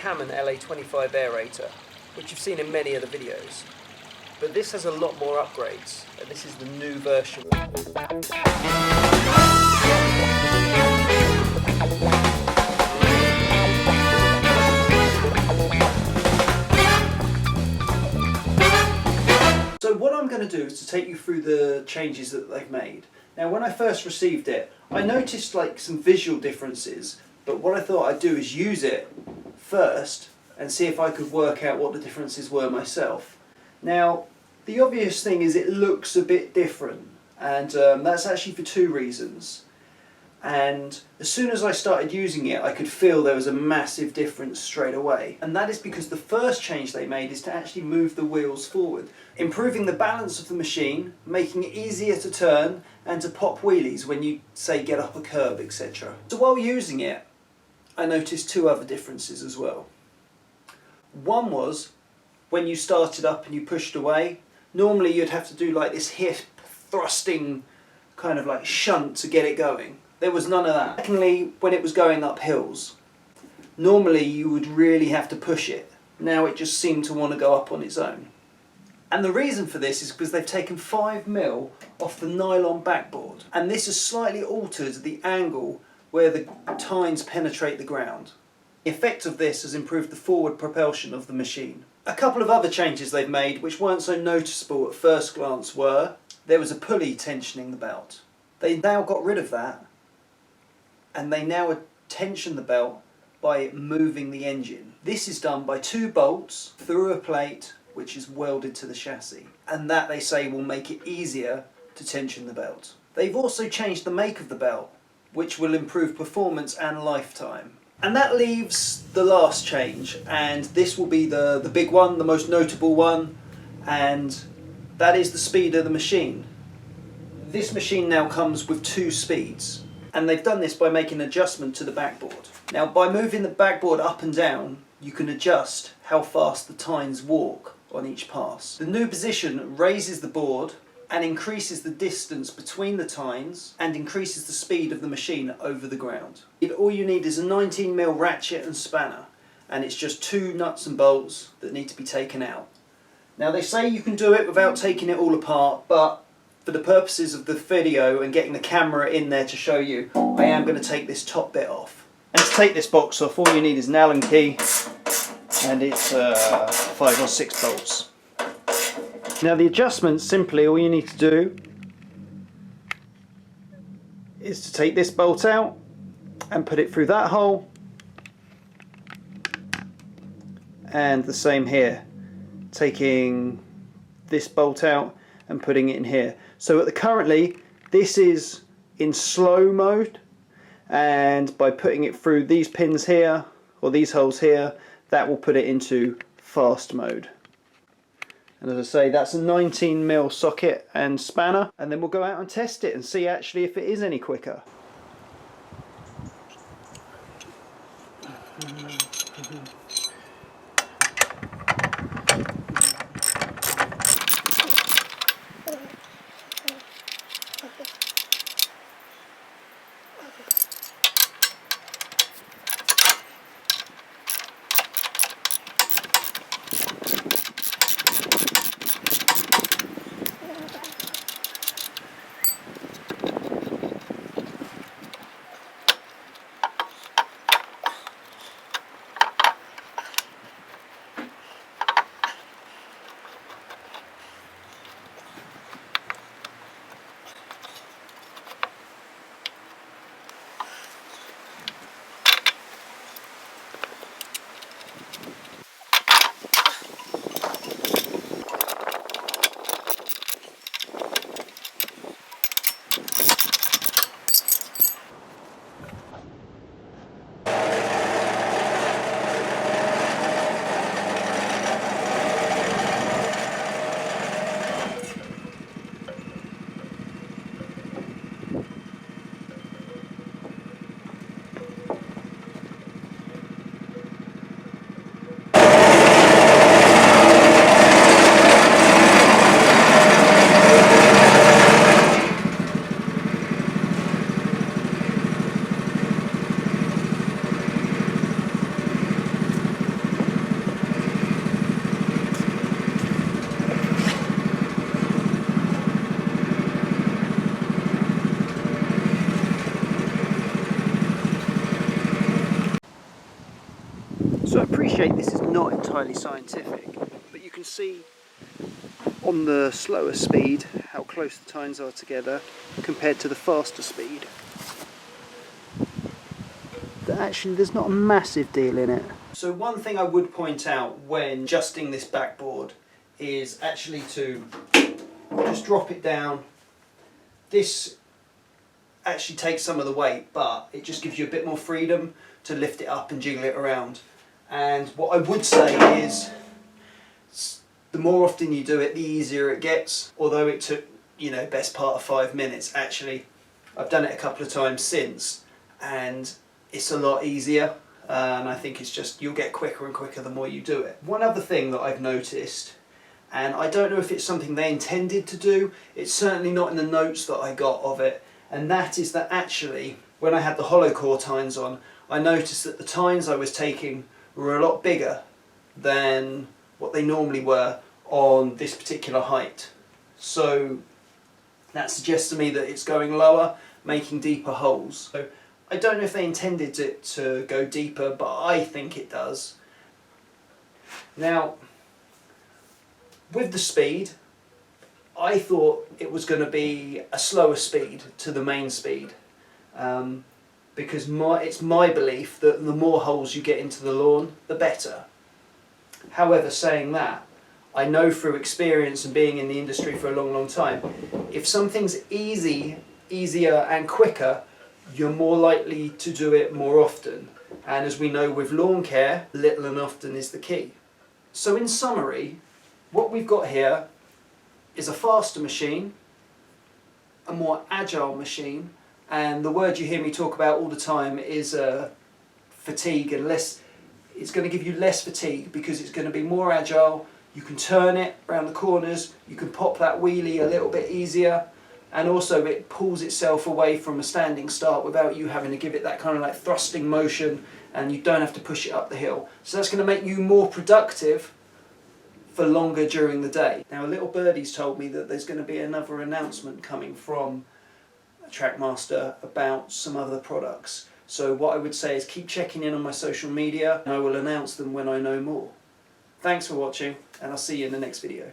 Camon LA25 aerator, which you've seen in many other videos. But this has a lot more upgrades, and this is the new version. So what I'm going to do is to take you through the changes that they've made. Now when I first received it, I noticed like some visual differences, but what I thought I'd do is use it first and see if I could work out what the differences were myself. Now the obvious thing is it looks a bit different, and that's actually for two reasons. And as soon as I started using it, I could feel there was a massive difference straight away. And that is because the first change they made is to actually move the wheels forward, improving the balance of the machine, making it easier to turn and to pop wheelies when you, say, get up a curb, etc. So while using it, I noticed two other differences as well. One was, when you started up and you pushed away, normally you'd have to do like this hip thrusting kind of like shunt to get it going. There was none of that. Secondly, when it was going up hills, normally you would really have to push it. Now it just seemed to want to go up on its own. And the reason for this is because they've taken 5mm off the nylon backboard, and this has slightly altered the angle where the tines penetrate the ground. The effect of this has improved the forward propulsion of the machine. A couple of other changes they've made which weren't so noticeable at first glance were, there was a pulley tensioning the belt. They now got rid of that, and they now tension the belt by moving the engine. This is done by 2 bolts through a plate which is welded to the chassis, and that, they say, will make it easier to tension the belt. They've also changed the make of the belt, which will improve performance and lifetime. And that leaves the last change, and this will be the big one, the most notable one, and that is the speed of the machine. This machine now comes with 2 speeds. And they've done this by making an adjustment to the backboard. Now by moving the backboard up and down, you can adjust how fast the tines walk on each pass. The new position raises the board and increases the distance between the tines and increases the speed of the machine over the ground. All you need is a 19mm ratchet and spanner, and it's just 2 nuts and bolts that need to be taken out. Now they say you can do it without taking it all apart, but for the purposes of the video and getting the camera in there to show you, I am going to take this top bit off. And to take this box off, all you need is an Allen key, and it's 5 or 6 bolts. Now the adjustment, simply all you need to do is to take this bolt out and put it through that hole, and the same here, taking this bolt out and putting it in here. So currently this is in slow mode, and by putting it through these pins here, or these holes here, that will put it into fast mode. And as I say, that's a 19mm socket and spanner, and then we'll go out and test it and see actually if it is any quicker. appreciate this is not entirely scientific, but you can see on the slower speed how close the tines are together compared to the faster speed. That actually there's not a massive deal in it. So one thing I would point out when adjusting this backboard is actually to just drop it down. This actually takes some of the weight, but it just gives you a bit more freedom to lift it up and jiggle it around. And what I would say is the more often you do it, the easier it gets. Although it took, you know, best part of 5 minutes, actually I've done it a couple of times since and it's a lot easier, and I think it's just you'll get quicker and quicker the more you do it. One other thing that I've noticed, and I don't know if it's something they intended to do, it's certainly not in the notes that I got of it, and that is that actually when I had the hollow core tines on, I noticed that the tines I was taking were a lot bigger than what they normally were on this particular height. So that suggests to me that it's going lower, making deeper holes. So I don't know if they intended it to go deeper, but I think it does. Now, with the speed, I thought it was going to be a slower speed to the main speed, because it's my belief that the more holes you get into the lawn, the better. However, saying that, I know through experience and being in the industry for a long time, if something's easier and quicker, you're more likely to do it more often. And as we know with lawn care, little and often is the key. So in summary, what we've got here is a faster machine, a more agile machine, and the word you hear me talk about all the time is fatigue, and less. It's going to give you less fatigue because it's going to be more agile. You can turn it around the corners, you can pop that wheelie a little bit easier, and also it pulls itself away from a standing start without you having to give it that kind of like thrusting motion, and you don't have to push it up the hill. So that's going to make you more productive for longer during the day. Now, a little birdie's told me that there's going to be another announcement coming from Trackmaster about some other products. So what I would say is keep checking in on my social media, and I will announce them when I know more. Thanks for watching, and I'll see you in the next video.